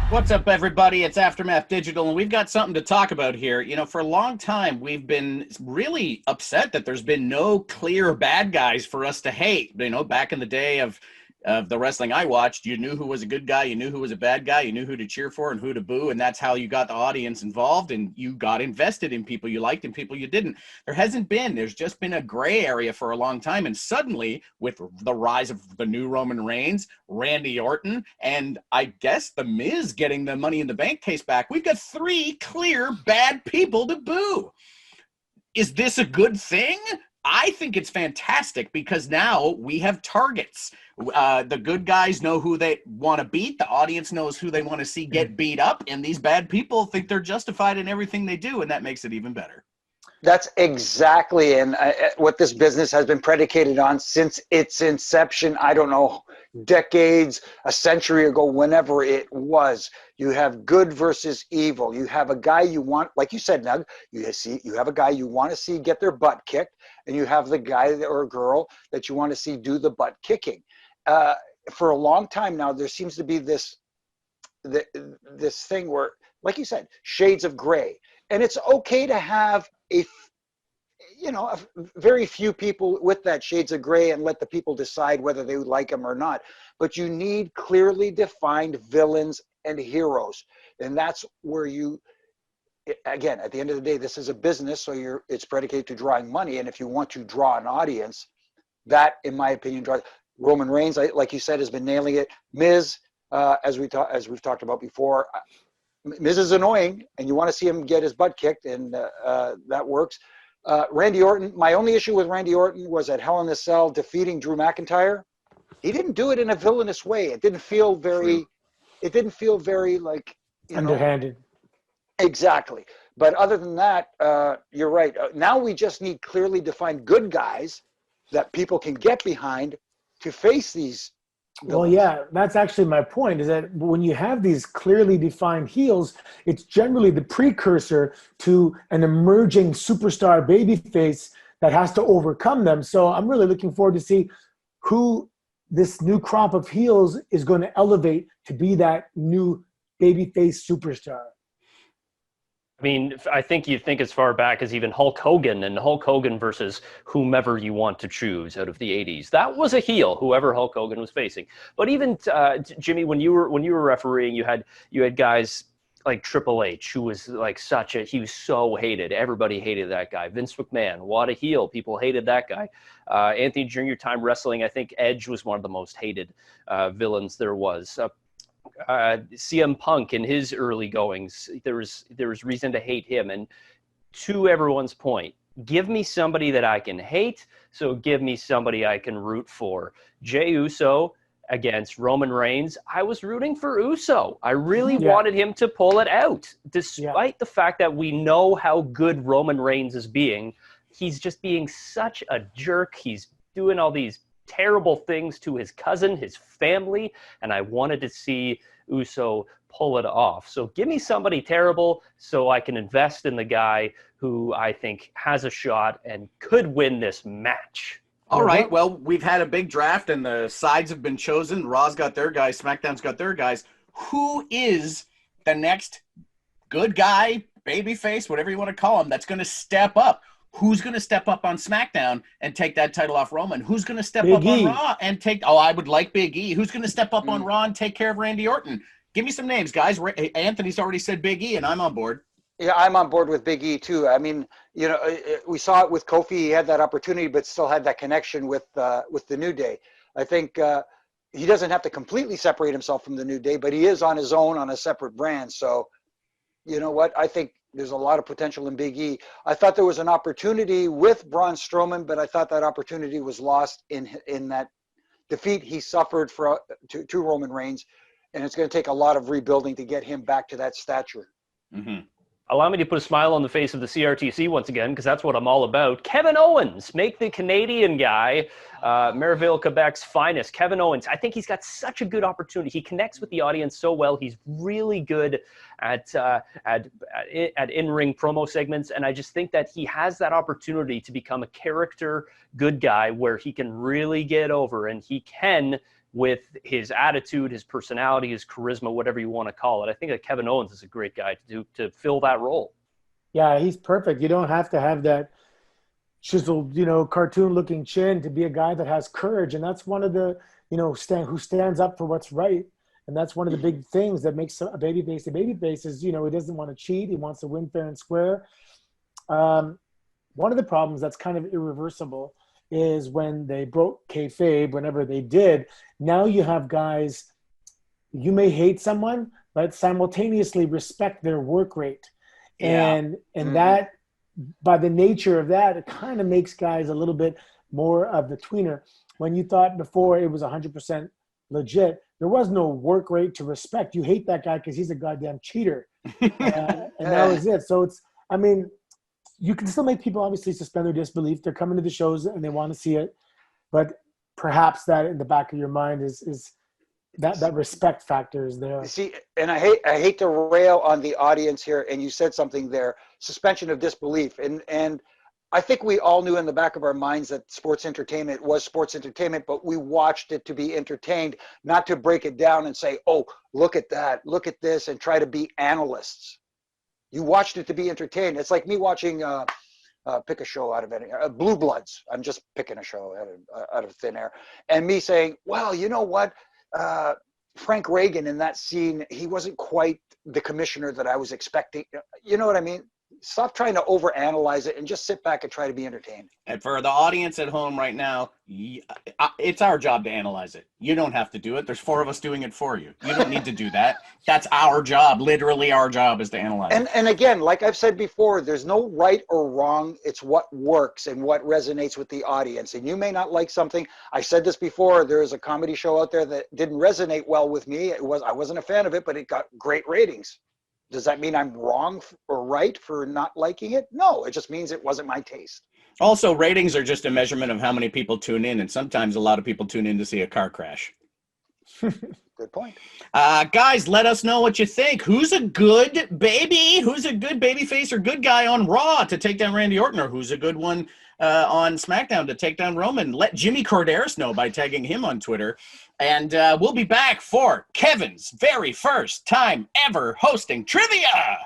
What's up, everybody? It's Aftermath Digital, and we've got something to talk about here. You know, for a long time, we've been really upset that there's been no clear bad guys for us to hate. You know, back in the day of the wrestling I watched, you knew who was a good guy, you knew who was a bad guy, you knew who to cheer for and who to boo, and that's how you got the audience involved, and you got invested in people you liked and people you didn't. There's just been a gray area for a long time, and suddenly, with the rise of the new Roman Reigns, Randy Orton, and I guess The Miz getting the Money in the Bank case back, we've got three clear bad people to boo. Is this a good thing? I think it's fantastic because now we have targets. The good guys know who they want to beat. The audience knows who they want to see get beat up. And these bad people think they're justified in everything they do. And that makes it even better. That's exactly what this business has been predicated on since its inception. I don't know, decades, a century ago, whenever it was. You have good versus evil. You have a guy you want, like you said, Nug, you have a guy you want to see get their butt kicked, and you have the guy or girl that you want to see do the butt kicking. For a long time now, there seems to be this thing where, like you said, shades of gray. And it's okay to have very few people with that shades of gray and let the people decide whether they like them or not. But you need clearly defined villains and heroes. And that's where again, at the end of the day, this is a business, so it's predicated to drawing money. And if you want to draw an audience, that, in my opinion, draws. Roman Reigns, like you said, has been nailing it. Miz, as we've talked about before, Miz is annoying, and you want to see him get his butt kicked, and that works. Randy Orton, my only issue with Randy Orton was at Hell in a Cell defeating Drew McIntyre. He didn't do it in a villainous way. It didn't feel very like, underhanded. Exactly. But other than that, you're right. Now we just need clearly defined good guys that people can get behind to face these villains. Well, yeah, that's actually my point, is that when you have these clearly defined heels, it's generally the precursor to an emerging superstar babyface that has to overcome them. So I'm really looking forward to see who this new crop of heels is going to elevate to be that new babyface superstar. I mean, I think you think as far back as even Hulk Hogan, and Hulk Hogan versus whomever you want to choose out of the 80s. That was a heel, whoever Hulk Hogan was facing. But even Jimmy, when you were refereeing, you had guys like Triple H, who was like he was so hated. Everybody hated that guy. Vince McMahon, what a heel. People hated that guy. Anthony, during your time wrestling, I think Edge was one of the most hated villains there was. CM Punk in his early goings, there was reason to hate him. And to everyone's point, give me somebody that I can hate, so give me somebody I can root for. Jey Uso against Roman Reigns, I was rooting for Uso. I really wanted him to pull it out, despite the fact that we know how good Roman Reigns is being. He's just being such a jerk. He's doing all these terrible things to his cousin, his family, and I wanted to see Uso pull it off. So give me somebody terrible so I can invest in the guy who I think has a shot and could win this match. All right, well, we've had a big draft and the sides have been chosen. Raw's got their guys, SmackDown's got their guys. Who is the next good guy, babyface, whatever you want to call him, that's going to step up? Who's going to step up on SmackDown and take that title off Roman? Who's going to step up on Raw and take... Oh, I would like Big E. Who's going to step up on Raw and take care of Randy Orton? Give me some names, guys. Anthony's already said Big E, and I'm on board. Yeah, I'm on board with Big E, too. I mean, we saw it with Kofi. He had that opportunity, but still had that connection with the New Day. I think he doesn't have to completely separate himself from the New Day, but he is on his own on a separate brand. So, you know what? I think there's a lot of potential in Big E. I thought there was an opportunity with Braun Strowman, but I thought that opportunity was lost in that defeat he suffered to Roman Reigns, and it's going to take a lot of rebuilding to get him back to that stature. Mm-hmm. Allow me to put a smile on the face of the CRTC once again, because that's what I'm all about. Kevin Owens, make the Canadian guy, Merivale, Quebec's finest. Kevin Owens, I think he's got such a good opportunity. He connects with the audience so well. He's really good at in-ring promo segments, and I just think that he has that opportunity to become a character good guy where he can really get over, and he can with his attitude, his personality, his charisma, whatever you want to call it. I think that Kevin Owens is a great guy to fill that role. Yeah, he's perfect. You don't have to have that chiseled, cartoon-looking chin to be a guy that has courage, and that's one of the, who stands up for what's right. And that's one of the big things that makes a babyface a babyface is, he doesn't want to cheat. He wants to win fair and square. One of the problems that's kind of irreversible is when they broke kayfabe, whenever they did, now you have guys, you may hate someone, but simultaneously respect their work rate. Yeah. And that, by the nature of that, it kind of makes guys a little bit more of the tweener. When you thought before it was 100% legit, there was no work rate to respect. You hate that guy because he's a goddamn cheater. And that was it. So you can still make people obviously suspend their disbelief. They're coming to the shows and they want to see it. But perhaps that in the back of your mind is that respect factor is there. See, and I hate to rail on the audience here, and you said something there, suspension of disbelief. And I think we all knew in the back of our minds that sports entertainment was sports entertainment, but we watched it to be entertained, not to break it down and say, oh, look at that, look at this, and try to be analysts. You watched it to be entertained. It's like me watching, pick a show out of any, Blue Bloods. I'm just picking a show out of thin air. And me saying, well, you know what? Frank Reagan in that scene, he wasn't quite the commissioner that I was expecting. You know what I mean? Stop trying to overanalyze it and just sit back and try to be entertained. And for the audience at home right now, it's our job to analyze it. You don't have to do it. There's 4 of us doing it for you. You don't need to do that. That's our job. Literally our job is to analyze it. And again, like I've said before, there's no right or wrong. It's what works and what resonates with the audience. And you may not like something. I said this before. There is a comedy show out there that didn't resonate well with me. I wasn't a fan of it, but it got great ratings. Does that mean I'm wrong or right for not liking it? No, it just means it wasn't my taste. Also, ratings are just a measurement of how many people tune in, and sometimes a lot of people tune in to see a car crash. Good point. Guys, let us know what you think. Who's a good baby? Who's a good baby face or good guy on Raw to take down Randy Orton? Or who's a good one on SmackDown to take down Roman? Let Jimmy Corderas know by tagging him on Twitter. And we'll be back for Kevin's very first time ever hosting trivia.